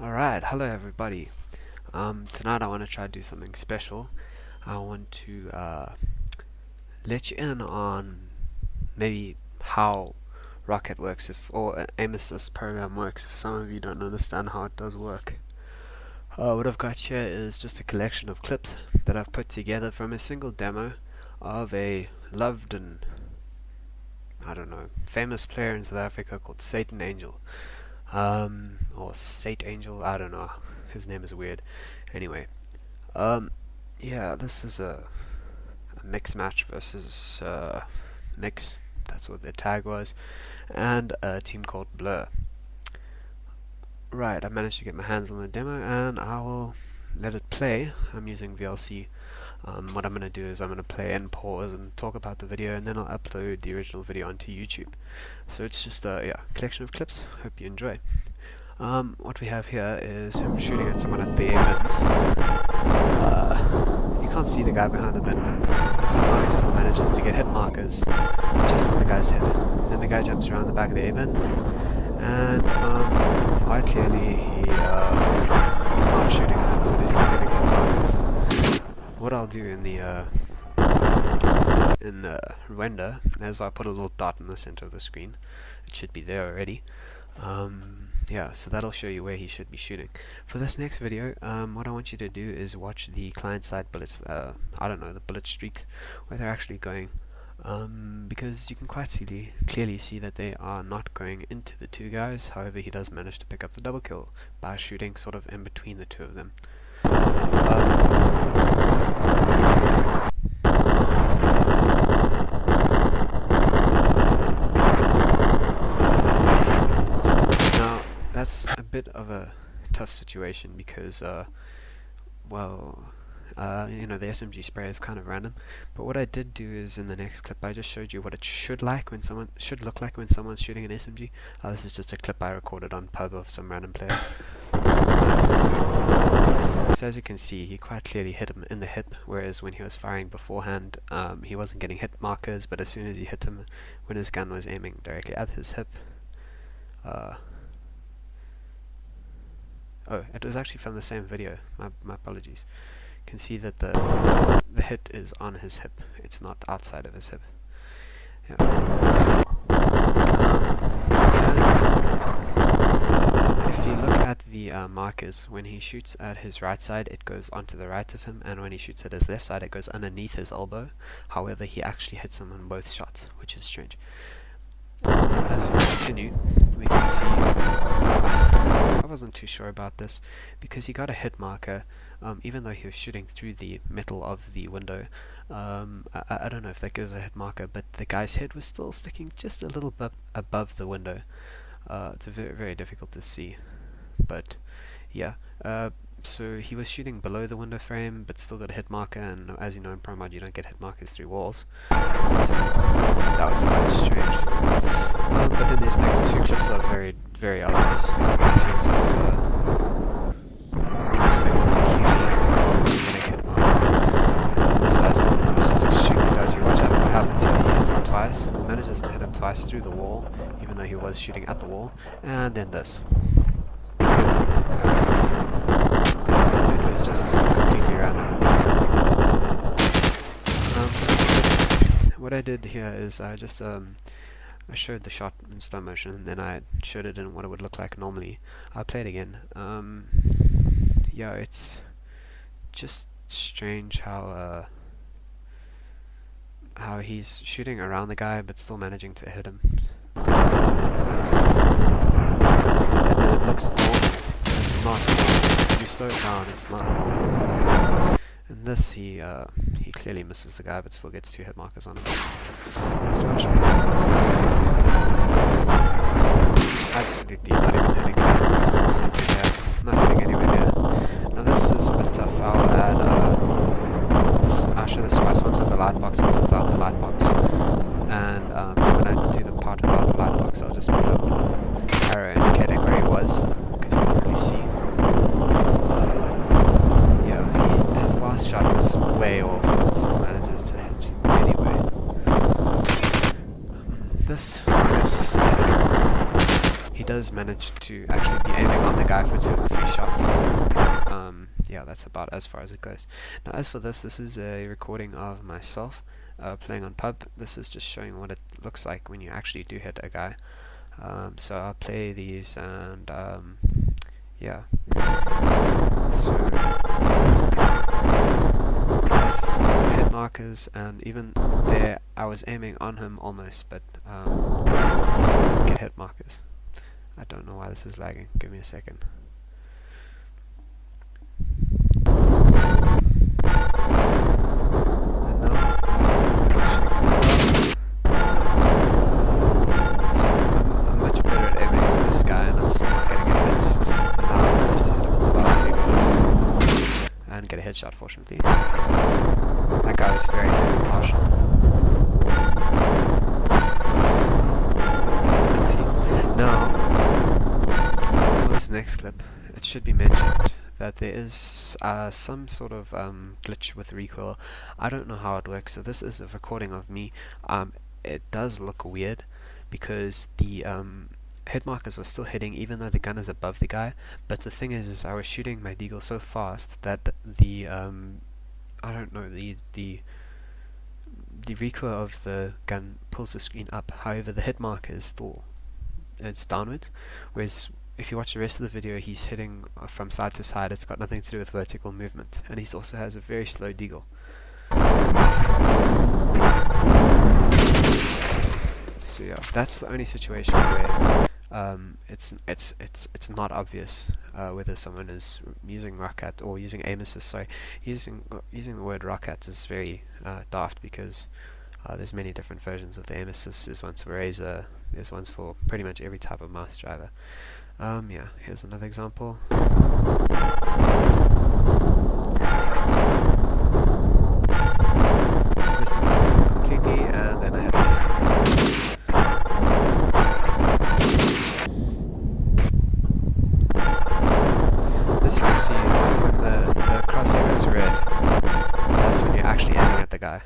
Alright, hello everybody. Tonight I want to try to do something special. I want to let you in on maybe how Rocket works, or an aim assist program works, if some of you don't understand how it does work. What I've got here is just a collection of clips that I've put together from a single demo of a loved and, I don't know, famous player in South Africa called Satangel. Or Satangel, I don't know, his name is weird. Anyway, yeah, this is a mix match versus mix, that's what their tag was, and a team called Blur. Right, I managed to get my hands on the demo and I will let it play. I'm using VLC. What I'm going to do is I'm going to play and pause and talk about the video, and then I'll upload the original video onto YouTube. So it's just a collection of clips. Hope you enjoy. What we have here is him shooting at someone at the A-bins. You can't see the guy behind the bin, but somehow he still manages to get hit markers just on the guy's head. Then the guy jumps around the back of the A-bin, and quite clearly he's not shooting at him, he's still getting hit markers. What I'll do in the render is I'll put a little dot in the center of the screen. It should be there already. Yeah, so that'll show you where he should be shooting. For this next video, what I want you to do is watch the client-side bullets, I don't know, the bullet streaks, where they're actually going, because you can quite clearly see that they are not going into the two guys. However, he does manage to pick up the double kill by shooting sort of in between the two of them. Now, that's a bit of a tough situation because, you know, the SMG spray is kind of random. But what I did do is in the next clip I just showed you what it should look like when someone's shooting an SMG. This is just a clip I recorded on pub of some random player. So as you can see, he quite clearly hit him in the hip, whereas when he was firing beforehand, he wasn't getting hit markers, but as soon as he hit him, when his gun was aiming directly at his hip, oh, it was actually from the same video, my apologies. You can see that the hit is on his hip, it's not outside of his hip. Yeah. If you look at the markers, when he shoots at his right side it goes onto the right of him, and when he shoots at his left side it goes underneath his elbow. However, he actually hits him on both shots, which is strange. As we continue, we can see, I wasn't too sure about this, because he got a hit marker, even though he was shooting through the metal of the window. I don't know if that gives a hit marker, but the guy's head was still sticking just a little bit above the window. It's very, very difficult to see, but yeah. So he was shooting below the window frame, but still got a hit marker, and as you know in Pro Mod you don't get hit markers through walls. So that was quite strange. But then these next two clips are very, very obvious in terms of missing completely getting hit markers. This is extremely dodgy. Watch out what happens here. He hits him twice, manages to hit him twice through the wall, even though he was shooting at the wall, and then this. It was just completely random. What I did here is I just I showed the shot in slow motion, and then I showed it in what it would look like normally. I'll play it again. Yeah, it's just strange how he's shooting around the guy but still managing to hit him. And then it looks normal. It's not normal. If you slow it down, it's not normal. In this, he clearly misses the guy, but still gets 2 hit markers on him. Absolutely not even hitting him. Same thing there. Not hitting anywhere near. Now this is a bit tough. I'll add I'll show this twice, once with the light box, once without the light box. And when I do the part without the light box, I'll just put a little arrow indicating where he was, because you can't really see. Yeah, his last shot is way off, and still manages to hit anyway. This is, he does manage to actually be aiming on the guy for 2 or 3 shots. Yeah, that's about as far as it goes. Now as for this is a recording of myself playing on pub. This is just showing what it looks like when you actually do hit a guy. So I'll play these and yeah. So that's hit markers, and even there I was aiming on him almost, but still didn't get hit markers. I don't know why this is lagging. Give me a second. And now I'm much better at aiming on this guy, and I'm still not getting any hits. And now I managed to hit him in the last 3 minutes and get a headshot, fortunately. That guy was very, very partial. As you can see. Now, for this next clip, it should be mentioned that there is some sort of glitch with recoil. I don't know how it works, so this is a recording of me. It does look weird because the hit markers are still hitting even though the gun is above the guy, but the thing is I was shooting my deagle so fast that the I don't know, the recoil of the gun pulls the screen up. However, the hit marker is still, it's downwards, whereas if you watch the rest of the video, he's hitting from side to side. It's got nothing to do with vertical movement, and he also has a very slow deagle. So yeah, that's the only situation where it's not obvious whether someone is using rocket or using aim assist. Sorry, using the word rocket is very daft, because there's many different versions of the aim assist. There's ones for Razer, there's ones for pretty much every type of mouse driver. Yeah, here's another example. Missed him completely, and then I hit him. As you can see, when the crosshair is red, that's when you're actually aiming at the guy.